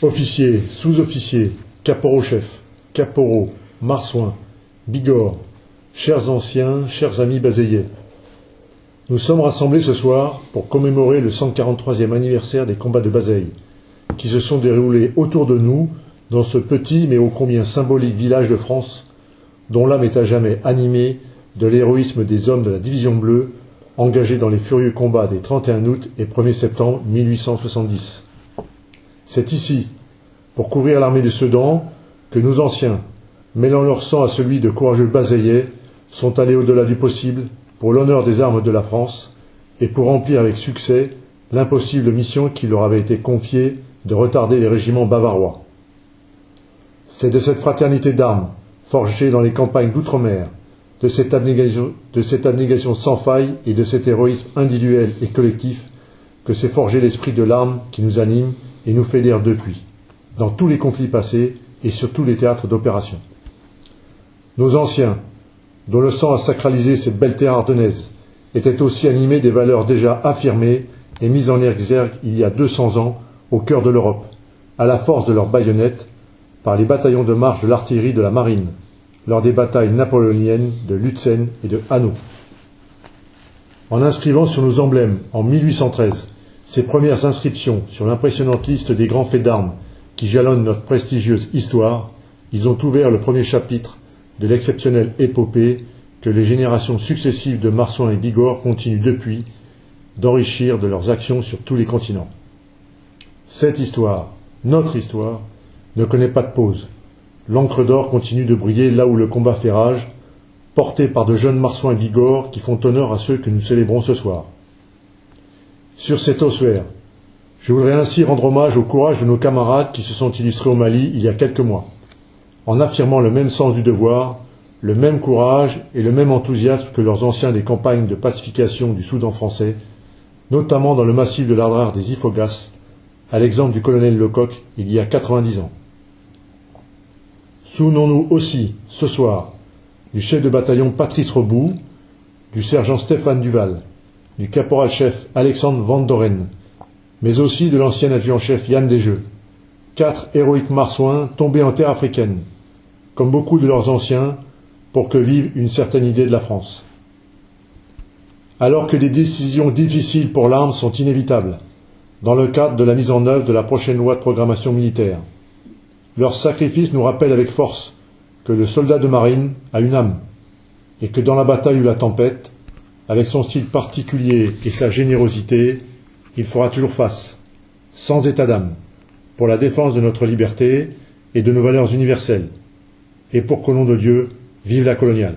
Officiers, sous-officiers, caporaux-chefs, caporaux, marsouins, Bigorre, chers anciens, chers amis basaillais, nous sommes rassemblés ce soir pour commémorer le 143e anniversaire des combats de Bazeilles, qui se sont déroulés autour de nous, dans ce petit mais ô combien symbolique village de France, dont l'âme est à jamais animée de l'héroïsme des hommes de la Division Bleue, engagés dans les furieux combats des 31 août et 1er septembre 1870. C'est ici, pour couvrir l'armée de Sedan, que nos anciens, mêlant leur sang à celui de courageux Bazeillais, sont allés au-delà du possible pour l'honneur des armes de la France et pour remplir avec succès l'impossible mission qui leur avait été confiée de retarder les régiments bavarois. C'est de cette fraternité d'armes, forgée dans les campagnes d'outre-mer, de cette abnégation sans faille et de cet héroïsme individuel et collectif que s'est forgé l'esprit de l'arme qui nous anime et nous fédère depuis, dans tous les conflits passés et sur tous les théâtres d'opération. Nos anciens, dont le sang a sacralisé cette belle terre ardennaise, étaient aussi animés des valeurs déjà affirmées et mises en exergue il y a 200 ans au cœur de l'Europe, à la force de leurs baïonnettes, par les bataillons de marche de l'artillerie de la marine, lors des batailles napoléoniennes de Lutzen et de Hanau. En inscrivant sur nos emblèmes, en 1813, ces premières inscriptions sur l'impressionnante liste des grands faits d'armes qui jalonnent notre prestigieuse histoire, ils ont ouvert le premier chapitre de l'exceptionnelle épopée que les générations successives de Marsouin et Bigorre continuent depuis d'enrichir de leurs actions sur tous les continents. Cette histoire, notre histoire, ne connaît pas de pause. L'encre d'or continue de briller là où le combat fait rage, porté par de jeunes Marsouin et Bigorre qui font honneur à ceux que nous célébrons ce soir. Sur cet ossuaire, je voudrais ainsi rendre hommage au courage de nos camarades qui se sont illustrés au Mali il y a quelques mois, en affirmant le même sens du devoir, le même courage et le même enthousiasme que leurs anciens des campagnes de pacification du Soudan français, notamment dans le massif de l'Ardrar des Ifoghas, à l'exemple du colonel Lecoq il y a 90 ans. Souvenons-nous aussi, ce soir, du chef de bataillon Patrice Rebout, du sergent Stéphane Duval, du caporal-chef Alexandre Van Doren, mais aussi de l'ancien adjudant-chef Yann Desjeux, 4 héroïques marsouins tombés en terre africaine, comme beaucoup de leurs anciens, pour que vive une certaine idée de la France. Alors que des décisions difficiles pour l'arme sont inévitables, dans le cadre de la mise en œuvre de la prochaine loi de programmation militaire, leur sacrifice nous rappelle avec force que le soldat de marine a une âme, et que dans la bataille ou la tempête, avec son style particulier et sa générosité, il fera toujours face, sans état d'âme, pour la défense de notre liberté et de nos valeurs universelles, et pour qu'au nom de Dieu, vive la coloniale.